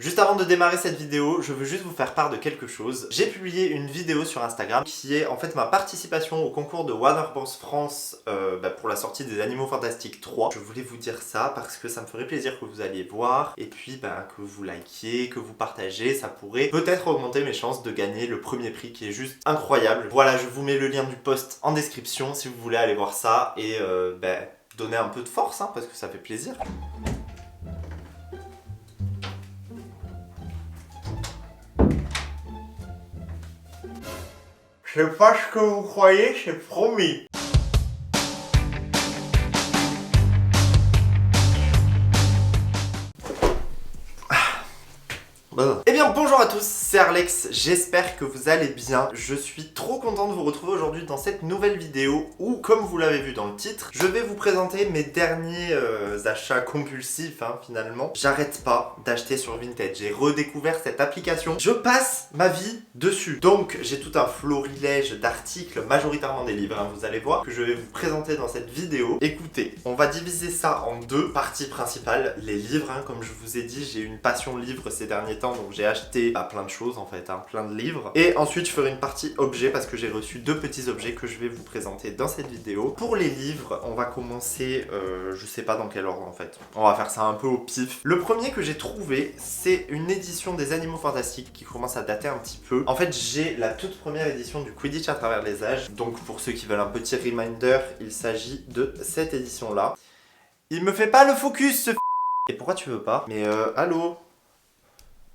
Juste avant de démarrer cette vidéo, je veux juste vous faire part de quelque chose. J'ai publié une vidéo sur Instagram qui est en fait ma participation au concours de Warner Bros France pour la sortie des Animaux Fantastiques 3. Je voulais vous dire ça parce que ça me ferait plaisir que vous alliez voir et puis que vous likiez, que vous partagez. Ça pourrait peut-être augmenter mes chances de gagner le premier prix qui est juste incroyable. Voilà, je vous mets le lien du post en description si vous voulez aller voir ça et donner un peu de force parce que ça fait plaisir. C'est pas ce que vous croyez, c'est promis. Eh bien bonjour à tous, c'est Arlex, j'espère que vous allez bien. Je suis trop content de vous retrouver aujourd'hui dans cette nouvelle vidéo où, comme vous l'avez vu dans le titre, je vais vous présenter mes derniers achats compulsifs finalement. J'arrête pas d'acheter sur Vinted, j'ai redécouvert cette application, je passe ma vie dessus. Donc j'ai tout un florilège d'articles, majoritairement des livres, vous allez voir, que je vais vous présenter dans cette vidéo. Écoutez, on va diviser ça en deux parties principales, les livres, comme je vous ai dit, j'ai une passion livre ces derniers temps. Donc j'ai acheté plein de choses en fait, plein de livres. Et ensuite je ferai une partie objets parce que j'ai reçu deux petits objets que je vais vous présenter dans cette vidéo. Pour les livres, on va commencer, je sais pas dans quel ordre en fait. On va faire ça un peu au pif. Le premier que j'ai trouvé, c'est une édition des Animaux Fantastiques qui commence à dater un petit peu. En fait j'ai la toute première édition du Quidditch à travers les âges. Donc pour ceux qui veulent un petit reminder, il s'agit de cette édition là. Il me fait pas le focus ce Et pourquoi tu veux pas? Mais allô?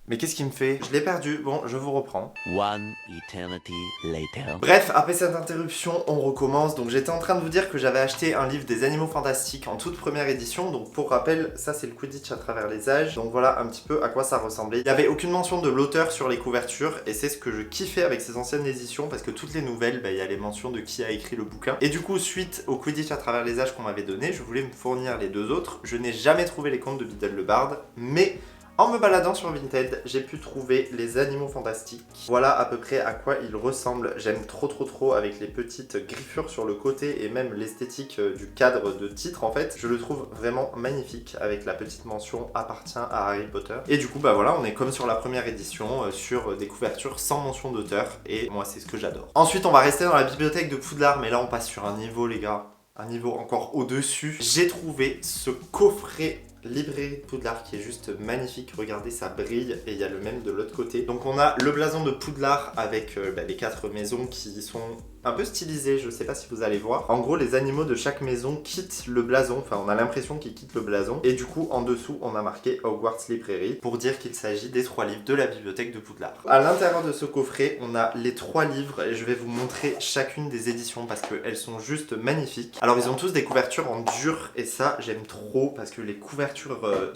Mais qu'est-ce qu'il me fait? Je l'ai perdu. Bon, je vous reprends. One eternity later. Bref, après cette interruption, on recommence. Donc j'étais en train de vous dire que j'avais acheté un livre des Animaux Fantastiques en toute première édition. Donc pour rappel, ça c'est le Quidditch à travers les âges. Donc voilà un petit peu à quoi ça ressemblait. Il n'y avait aucune mention de l'auteur sur les couvertures. Et c'est ce que je kiffais avec ces anciennes éditions. Parce que toutes les nouvelles, il y a les mentions de qui a écrit le bouquin. Et du coup, suite au Quidditch à travers les âges qu'on m'avait donné, je voulais me fournir les deux autres. Je n'ai jamais trouvé les contes de Biddle le Bard. Mais en me baladant sur Vinted, j'ai pu trouver les Animaux Fantastiques. Voilà à peu près à quoi ils ressemblent. J'aime trop avec les petites griffures sur le côté et même l'esthétique du cadre de titre en fait. Je le trouve vraiment magnifique avec la petite mention appartient à Harry Potter. Et du coup voilà, on est comme sur la première édition sur des couvertures sans mention d'auteur et moi c'est ce que j'adore. Ensuite on va rester dans la bibliothèque de Poudlard mais là on passe sur un niveau les gars, un niveau encore au-dessus. J'ai trouvé ce coffret librairie Poudlard qui est juste magnifique, regardez ça brille et il y a le même de l'autre côté. Donc on a le blason de Poudlard avec les 4 maisons qui sont un peu stylisées, je sais pas si vous allez voir. En gros les animaux de chaque maison quittent le blason, enfin on a l'impression qu'ils quittent le blason et du coup en dessous on a marqué Hogwarts Librairie pour dire qu'il s'agit des 3 livres de la bibliothèque de Poudlard. À l'intérieur de ce coffret on a les 3 livres et je vais vous montrer chacune des éditions parce qu'elles sont juste magnifiques. Alors ils ont tous des couvertures en dur et ça j'aime trop parce que les couvertures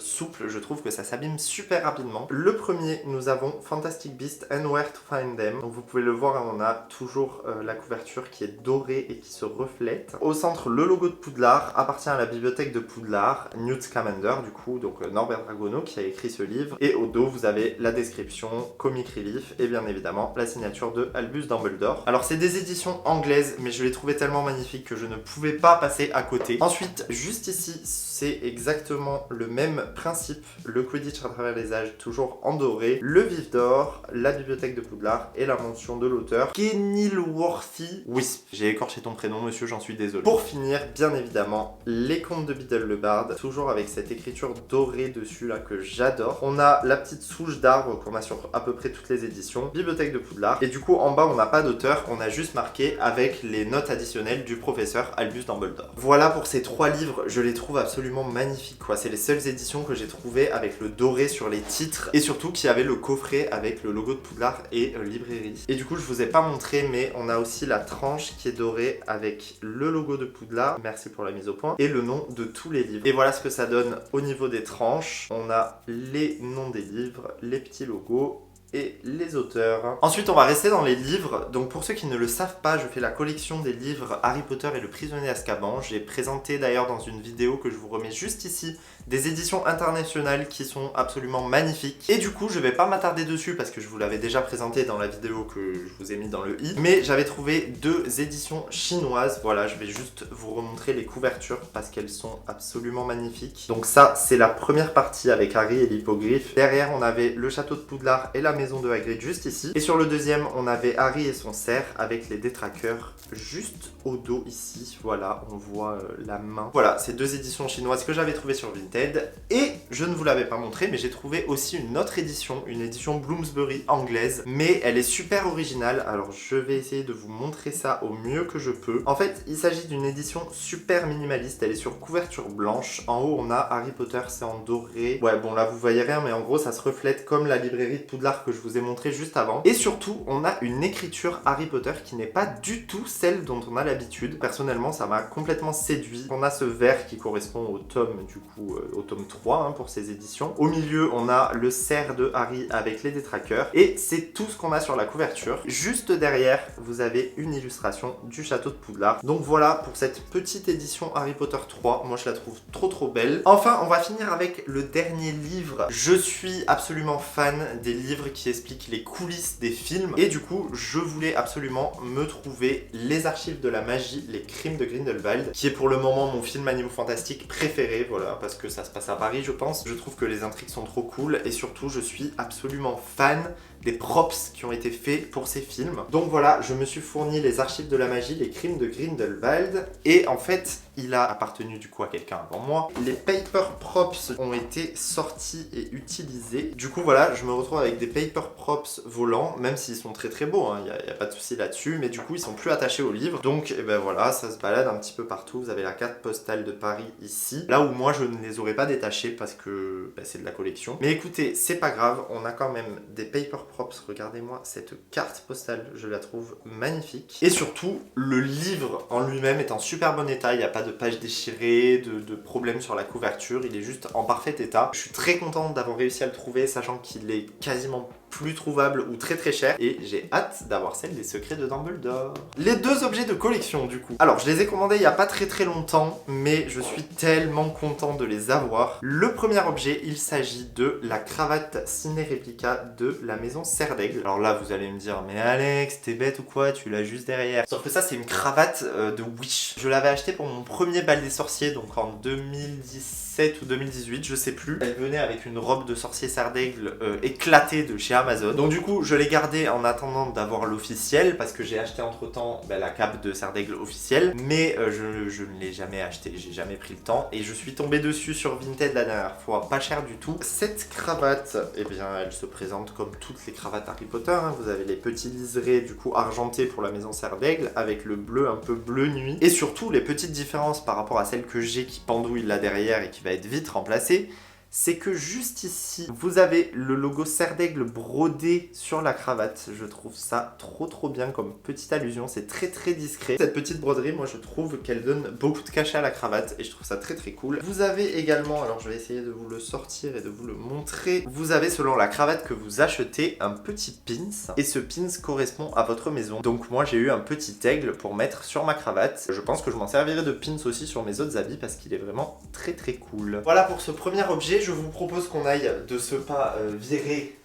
souples, je trouve que ça s'abîme super rapidement. Le premier, nous avons Fantastic Beasts and Where to Find Them. Donc vous pouvez le voir, on a toujours la couverture qui est dorée et qui se reflète. Au centre, le logo de Poudlard appartient à la bibliothèque de Poudlard, Newt Scamander du coup, donc Norbert Dragono qui a écrit ce livre. Et au dos, vous avez la description, comic relief et bien évidemment la signature de Albus Dumbledore. Alors c'est des éditions anglaises, mais je les trouvais tellement magnifiques que je ne pouvais pas passer à côté. Ensuite, juste ici, c'est exactement le même principe, le Quidditch à travers les âges, toujours en doré, le vif d'or, la bibliothèque de Poudlard et la mention de l'auteur, Kenilworthy Wisp. J'ai écorché ton prénom monsieur, j'en suis désolé. Pour finir, bien évidemment, les contes de Biddle le Bard, toujours avec cette écriture dorée dessus là que j'adore. On a la petite souche d'arbre qu'on a sur à peu près toutes les éditions, bibliothèque de Poudlard, et du coup en bas on n'a pas d'auteur, on a juste marqué avec les notes additionnelles du professeur Albus Dumbledore. Voilà pour ces 3 livres, je les trouve absolument magnifiques quoi, c'est les seules éditions que j'ai trouvées avec le doré sur les titres et surtout qui avait le coffret avec le logo de Poudlard et librairie. Et du coup je vous ai pas montré mais on a aussi la tranche qui est dorée avec le logo de Poudlard, merci pour la mise au point, et le nom de tous les livres. Et voilà ce que ça donne au niveau des tranches. On a les noms des livres, les petits logos et les auteurs. Ensuite, on va rester dans les livres. Donc pour ceux qui ne le savent pas, je fais la collection des livres Harry Potter et le prisonnier d'Azkaban. J'ai présenté d'ailleurs dans une vidéo que je vous remets juste ici des éditions internationales qui sont absolument magnifiques. Et du coup, je vais pas m'attarder dessus parce que je vous l'avais déjà présenté dans la vidéo que je vous ai mis dans le i. Mais j'avais trouvé 2 éditions chinoises. Voilà, je vais juste vous remontrer les couvertures parce qu'elles sont absolument magnifiques. Donc ça, c'est la première partie avec Harry et l'hippogriffe. Derrière, on avait le château de Poudlard et la maison de Hagrid juste ici. Et sur le deuxième, on avait Harry et son cerf avec les détraqueurs juste au dos ici. Voilà, on voit la main. Voilà, ces 2 éditions chinoises que j'avais trouvées sur Vinted. Et je ne vous l'avais pas montré, mais j'ai trouvé aussi une autre édition, une édition Bloomsbury anglaise, mais elle est super originale. Alors je vais essayer de vous montrer ça au mieux que je peux. En fait, il s'agit d'une édition super minimaliste. Elle est sur couverture blanche. En haut, on a Harry Potter, c'est en doré. Ouais, bon là vous voyez rien, mais en gros ça se reflète comme la librairie de Poudlard que je vous ai montré juste avant. Et surtout, on a une écriture Harry Potter qui n'est pas du tout celle dont on a l'habitude. Personnellement, ça m'a complètement séduit. On a ce vert qui correspond au tome du coup au tome 3 pour ces éditions. Au milieu, on a le cerf de Harry avec les détraqueurs. Et c'est tout ce qu'on a sur la couverture. Juste derrière, vous avez une illustration du château de Poudlard. Donc voilà pour cette petite édition Harry Potter 3. Moi, je la trouve trop belle. Enfin, on va finir avec le dernier livre. Je suis absolument fan des livres qui expliquent les coulisses des films. Et du coup, je voulais absolument me trouver Les Archives de la Magie, les Crimes de Grindelwald, qui est pour le moment mon film Animaux Fantastiques préféré. Voilà, parce que ça se passe à Paris, je pense. Je trouve que les intrigues sont trop cool et surtout, je suis absolument fan des props qui ont été faits pour ces films. Donc voilà, je me suis fourni les archives de la magie, les crimes de Grindelwald. Et en fait, il a appartenu du coup à quelqu'un avant moi. Les paper props ont été sortis et utilisés. Du coup voilà, je me retrouve avec des paper props volants, même s'ils sont très beaux, il n'y a pas de souci là-dessus. Mais du coup, ils sont plus attachés au livre. Donc et ben voilà, ça se balade un petit peu partout. Vous avez la carte postale de Paris ici. Là où moi, je ne les aurais pas détachés parce que c'est de la collection. Mais écoutez, c'est pas grave, on a quand même des paper props. Regardez-moi cette carte postale, je la trouve magnifique. Et surtout, le livre en lui-même est en super bon état. Il n'y a pas de pages déchirées, de problèmes sur la couverture. Il est juste en parfait état. Je suis très contente d'avoir réussi à le trouver, sachant qu'il est quasiment plus trouvable ou très cher. Et j'ai hâte d'avoir celle des secrets de Dumbledore. Les 2 objets de collection du coup. Alors, je les ai commandés il n'y a pas très longtemps, mais je suis tellement content de les avoir. Le premier objet, il s'agit de la cravate Ciné Réplica de la maison Serre d'Aigle. Alors là, vous allez me dire, mais Alex, t'es bête ou quoi? Tu l'as juste derrière. Sauf que ça, c'est une cravate de Wish. Je l'avais acheté pour mon premier bal des sorciers, donc en 2017 ou 2018, je sais plus. Elle venait avec une robe de sorcier Serre d'Aigle éclatée de chez Amazon. Donc du coup, je l'ai gardée en attendant d'avoir l'officiel, parce que j'ai acheté entre temps la cape de Serre d'Aigle officielle, mais je ne l'ai jamais acheté, j'ai jamais pris le temps, et je suis tombé dessus sur Vinted la dernière fois, pas cher du tout. Cette cravate, eh bien, elle se présente comme toutes les cravates Harry Potter, Vous avez les petits liserés du coup argentés pour la maison Serre d'Aigle, avec le bleu un peu bleu nuit, et surtout les petites différences par rapport à celle que j'ai qui pendouille là derrière et qui va être vite remplacée, c'est que juste ici, vous avez le logo Serre d'Aigle brodé sur la cravate. Je trouve ça trop bien comme petite allusion, c'est très discret. Cette petite broderie, moi je trouve qu'elle donne beaucoup de cachet à la cravate et je trouve ça très cool. Vous avez également, alors je vais essayer de vous le sortir et de vous le montrer, vous avez selon la cravate que vous achetez un petit pins et ce pins correspond à votre maison. Donc moi j'ai eu un petit aigle pour mettre sur ma cravate. Je pense que je m'en servirai de pins aussi sur mes autres habits parce qu'il est vraiment très cool. Voilà pour ce premier objet. Je vous propose qu'on aille de ce pas virer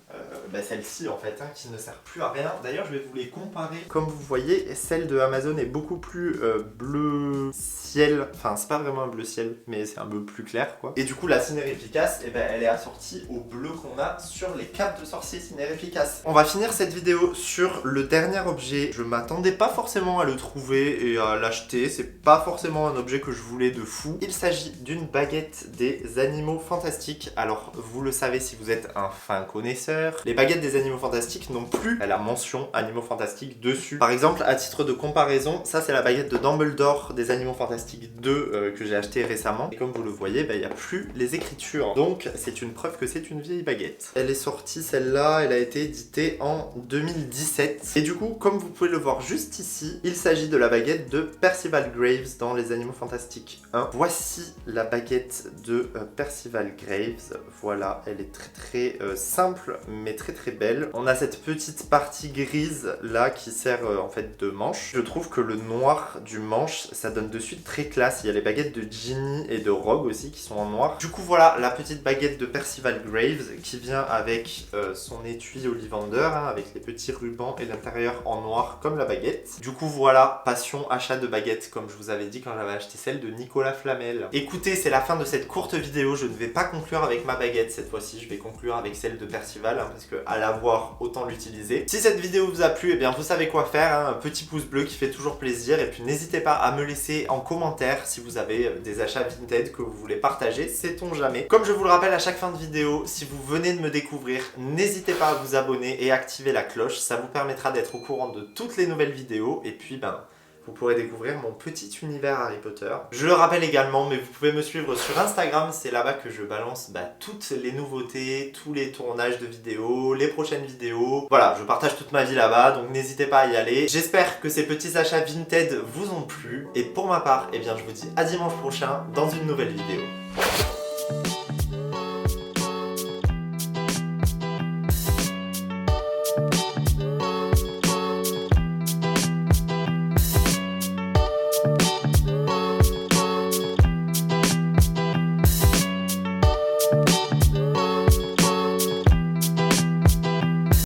celle-ci en fait, qui ne sert plus à rien. D'ailleurs, je vais vous les comparer. Comme vous voyez, celle de Amazon est beaucoup plus bleu ciel. Enfin, c'est pas vraiment un bleu ciel, mais c'est un bleu plus clair, quoi. Et du coup, la Ciné Efficace, elle est assortie au bleu qu'on a sur les capes de sorcier Ciné Efficace. On va finir cette vidéo sur le dernier objet. Je m'attendais pas forcément à le trouver et à l'acheter. C'est pas forcément un objet que je voulais de fou. Il s'agit d'une baguette des Animaux Fantastiques. Alors, vous le savez si vous êtes un fin connaisseur. Les baguettes des Animaux Fantastiques n'ont plus la mention Animaux Fantastiques dessus. Par exemple, à titre de comparaison, ça c'est la baguette de Dumbledore des Animaux Fantastiques 2 que j'ai acheté récemment. Et comme vous le voyez, il n'y a plus les écritures. Donc c'est une preuve que c'est une vieille baguette. Elle est sortie celle-là, elle a été éditée en 2017. Et du coup, comme vous pouvez le voir juste ici, il s'agit de la baguette de Percival Graves dans Les Animaux Fantastiques 1. Voici la baguette de Percival Graves. Voilà, elle est très simple mais très belle. On a cette petite partie grise là qui sert en fait de manche. Je trouve que le noir du manche, ça donne de suite très classe. Il y a les baguettes de Ginny et de Rogue aussi qui sont en noir. Du coup voilà la petite baguette de Percival Graves qui vient avec son étui Ollivander hein, avec les petits rubans et l'intérieur en noir comme la baguette. Du coup voilà, passion achat de baguette comme je vous avais dit quand j'avais acheté celle de Nicolas Flamel. Écoutez, c'est la fin de cette courte vidéo. Je ne vais pas conclure avec ma baguette cette fois-ci. Je vais conclure avec celle de Percival hein, parce que à l'avoir autant l'utiliser. Si cette vidéo vous a plu, eh bien vous savez quoi faire hein, un petit pouce bleu qui fait toujours plaisir et puis n'hésitez pas à me laisser en commentaire si vous avez des achats Vinted que vous voulez partager, sait-on jamais. Comme je vous le rappelle à chaque fin de vidéo, si vous venez de me découvrir, n'hésitez pas à vous abonner et activer la cloche, ça vous permettra d'être au courant de toutes les nouvelles vidéos et puis vous pourrez découvrir mon petit univers Harry Potter. Je le rappelle également, mais vous pouvez me suivre sur Instagram, c'est là-bas que je balance toutes les nouveautés, tous les tournages de vidéos, les prochaines vidéos. Voilà, je partage toute ma vie là-bas, donc n'hésitez pas à y aller. J'espère que ces petits achats Vinted vous ont plu. Et pour ma part, eh bien, je vous dis à dimanche prochain dans une nouvelle vidéo.